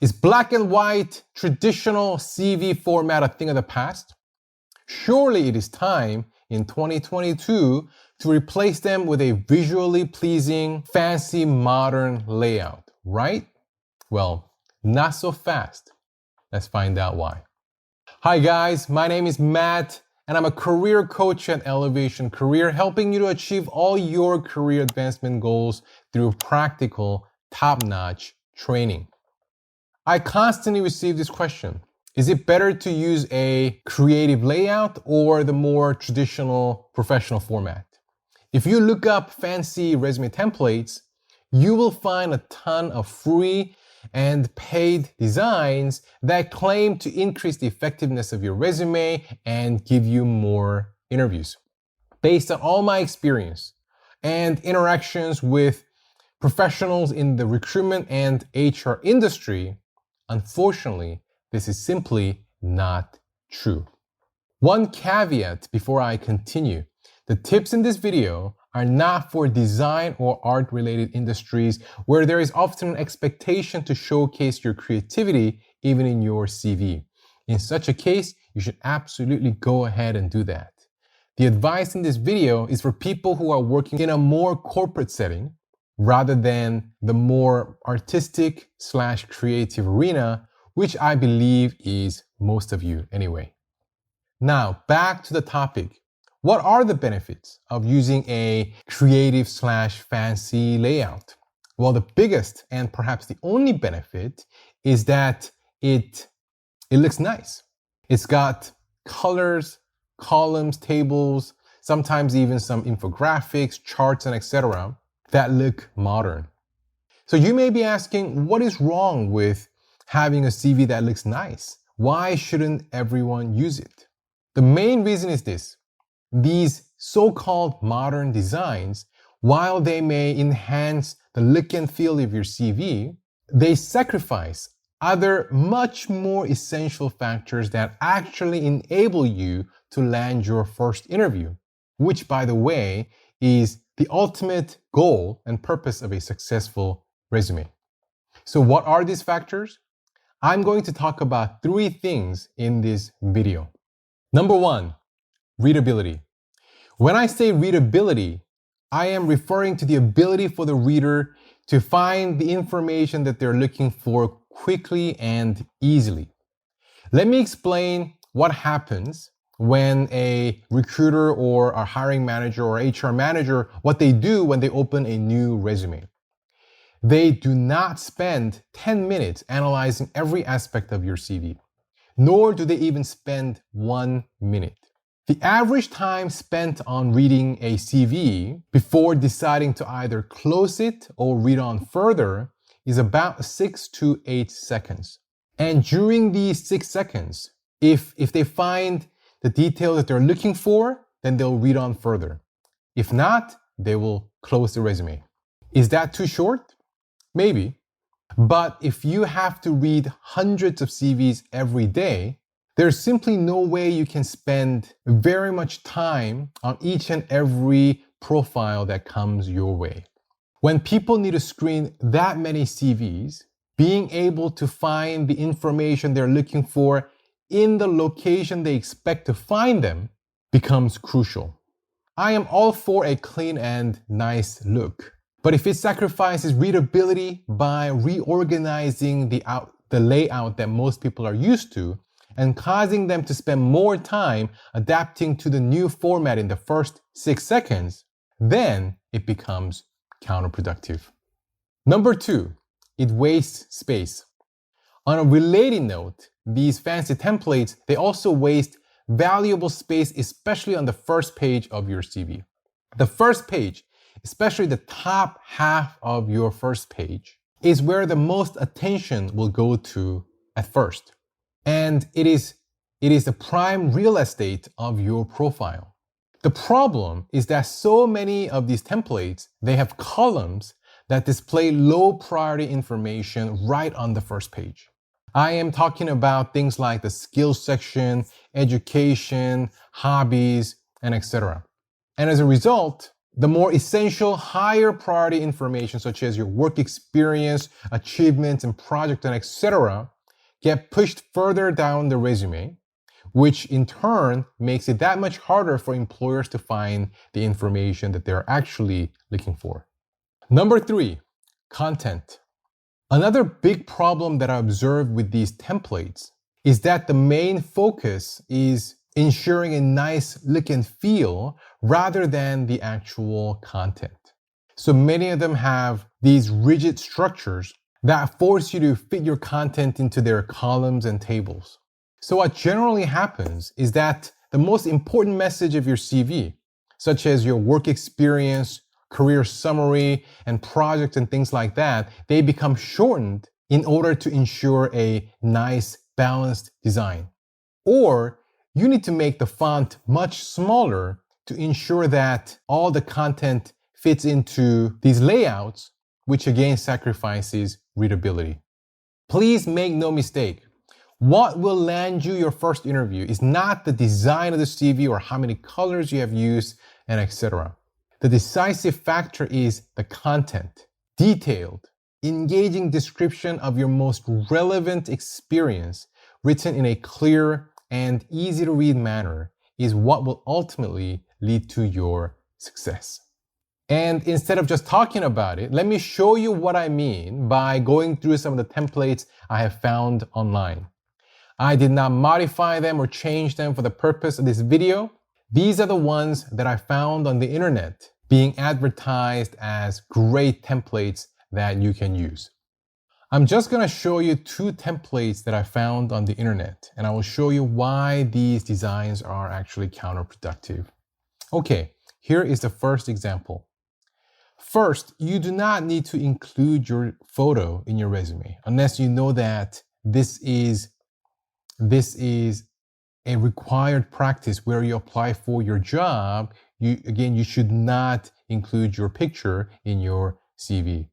Is black and white traditional CV format a thing of the past? Surely it is time in 2022 to replace them with a visually pleasing, fancy, modern layout, right? Well, not so fast. Let's find out why. Hi guys, my name is Matt, and I'm a career coach at Elevation Career, helping you to achieve all your career advancement goals through practical, top-notch training. I constantly receive this question. Is it better to use a creative layout or the more traditional professional format? If you look up fancy resume templates, you will find a ton of free and paid designs that claim to increase the effectiveness of your resume and give you more interviews. Based on all my experience and interactions with professionals in the recruitment and HR industry, unfortunately, this is simply not true. One caveat before I continue. The tips in this video are not for design or art-related industries where there is often an expectation to showcase your creativity even in your CV. In such a case, you should absolutely go ahead and do that. The advice in this video is for people who are working in a more corporate setting rather than the more artistic/creative arena, which I believe is most of you anyway. Now, back to the topic. What are the benefits of using a creative/fancy layout? Well, the biggest and perhaps the only benefit is that it looks nice. It's got colors, columns, tables, sometimes even some infographics, charts, and etc. that look modern. So you may be asking, what is wrong with having a CV that looks nice? Why shouldn't everyone use it? The main reason is this. These so-called modern designs, while they may enhance the look and feel of your CV, they sacrifice other much more essential factors that actually enable you to land your first interview, which, by the way, is the ultimate goal and purpose of a successful resume. So what are these factors? I'm going to talk about 3 things in this video. Number 1, readability. When I say readability, I am referring to the ability for the reader to find the information that they're looking for quickly and easily. Let me explain what happens when a recruiter or a hiring manager or HR manager, what they do when they open a new resume. They do not spend 10 minutes analyzing every aspect of your CV, nor do they even spend 1 minute. The average time spent on reading a CV before deciding to either close it or read on further is about 6 to 8 seconds. And during these 6 seconds, if they find the details that they're looking for, then they'll read on further. If not, they will close the resume. Is that too short? Maybe. But if you have to read hundreds of CVs every day, there's simply no way you can spend very much time on each and every profile that comes your way. When people need to screen that many CVs, being able to find the information they're looking for in the location they expect to find them becomes crucial. I am all for a clean and nice look, but if it sacrifices readability by reorganizing the layout that most people are used to and causing them to spend more time adapting to the new format in the first 6 seconds, then it becomes counterproductive. Number 2, it wastes space. On a related note, these fancy templates, they also waste valuable space, especially on the first page of your CV. The first page, especially the top half of your first page, is where the most attention will go to at first. And it is the prime real estate of your profile. The problem is that so many of these templates, they have columns that display low priority information right on the first page. I am talking about things like the skills section, education, hobbies, and etc. And as a result, The more essential, higher priority information, such as your work experience, achievements, and project, and etc., get pushed further down the resume, which in turn makes it that much harder for employers to find the information that they're actually looking for. Number 3, content. Another big problem that I observed with these templates is that the main focus is ensuring a nice look and feel rather than the actual content. So many of them have these rigid structures that force you to fit your content into their columns and tables. So what generally happens is that the most important message of your CV, such as your work experience, career summary, and project and things like that, they become shortened in order to ensure a nice, balanced design. Or you need to make the font much smaller to ensure that all the content fits into these layouts, which again sacrifices readability. Please make no mistake. What will land you your first interview is not the design of the CV or how many colors you have used and etc. The decisive factor is the content, detailed, engaging description of your most relevant experience written in a clear and easy to read manner is what will ultimately lead to your success. And instead of just talking about it, let me show you what I mean by going through some of the templates I have found online. I did not modify them or change them for the purpose of this video. These are the ones that I found on the internet being advertised as great templates that you can use. I'm just going to show you 2 templates that I found on the internet, and I will show you why these designs are actually counterproductive. Okay, here is the first example. First, you do not need to include your photo in your resume unless you know that this is a required practice where you apply for your job. You should not include your picture in your CV.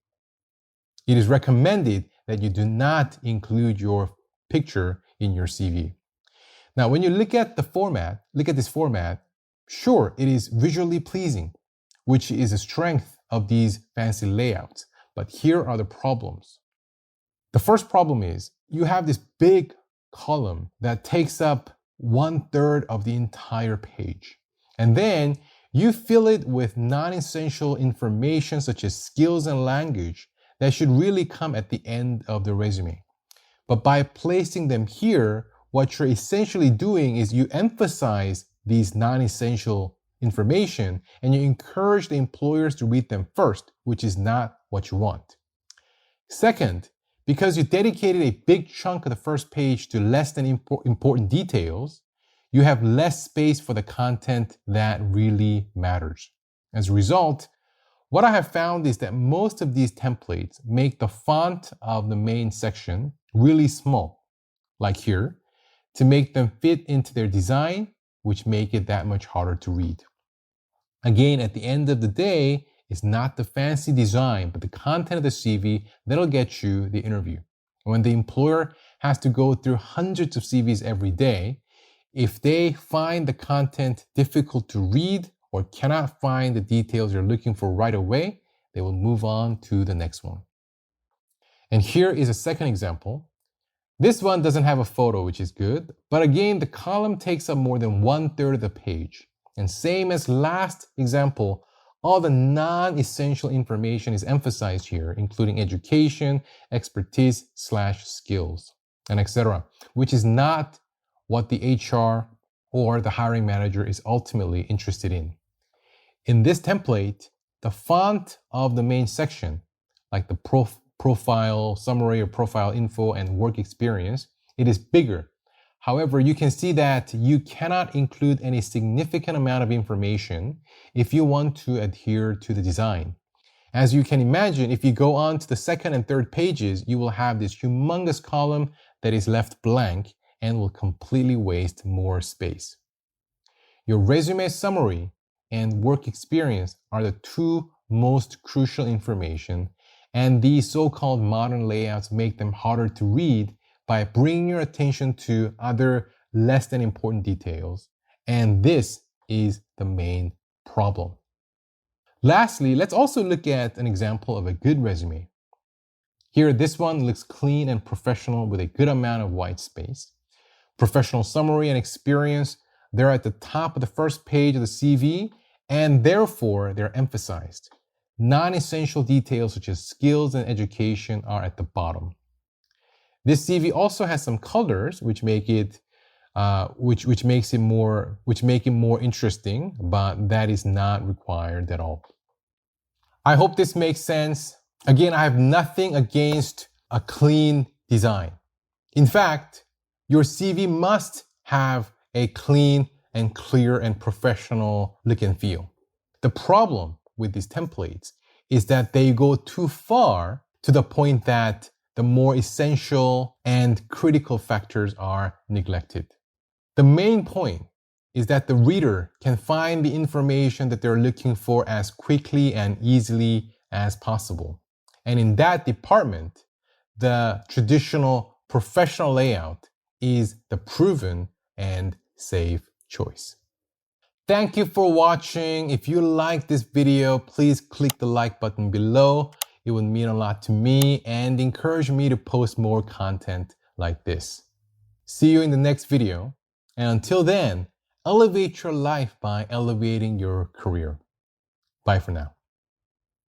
It is recommended that you do not include your picture in your CV. Now, when you look at this format, sure, it is visually pleasing, which is a strength of these fancy layouts. But here are the problems. The first problem is you have this big column that takes up 1/3 of the entire page. And then you fill it with non-essential information such as skills and language that should really come at the end of the resume. But by placing them here, what you're essentially doing is you emphasize these non-essential information and you encourage the employers to read them first, which is not what you want. Second, because you dedicated a big chunk of the first page to less than important details, you have less space for the content that really matters. As a result, what I have found is that most of these templates make the font of the main section really small, like here, to make them fit into their design, which make it that much harder to read. Again, at the end of the day, it's not the fancy design, but the content of the CV that'll get you the interview. When the employer has to go through hundreds of CVs every day, if they find the content difficult to read or cannot find the details you're looking for right away, they will move on to the next one. And here is a second example. This one doesn't have a photo, which is good, but again, the column takes up more than 1/3 of the page. And same as last example, all the non-essential information is emphasized here, including education, expertise/skills, and etc., which is not what the HR or the hiring manager is ultimately interested in. In this template, the font of the main section, like the profile summary or profile info and work experience, it is bigger. However, you can see that you cannot include any significant amount of information if you want to adhere to the design. As you can imagine, if you go on to the second and third pages, you will have this humongous column that is left blank and will completely waste more space. Your resume summary and work experience are the 2 most crucial information, and these so-called modern layouts make them harder to read by bringing your attention to other less than important details, and this is the main problem. Lastly, let's also look at an example of a good resume. Here, this one looks clean and professional with a good amount of white space. Professional summary and experience, they're at the top of the first page of the CV, and therefore they're emphasized. Non-essential details such as skills and education are at the bottom. This CV also has some colors which make it which make it more interesting, but that is not required at all. I hope this makes sense. Again, I have nothing against a clean design. In fact, your CV must have a clean and clear and professional look and feel. The problem with these templates is that they go too far to the point that the more essential and critical factors are neglected. The main point is that the reader can find the information that they're looking for as quickly and easily as possible. And in that department, the traditional professional layout is the proven and safe choice. Thank you for watching. If you like this video, please click the like button below. It would mean a lot to me and encourage me to post more content like this. See you in the next video. And until then, elevate your life by elevating your career. Bye for now.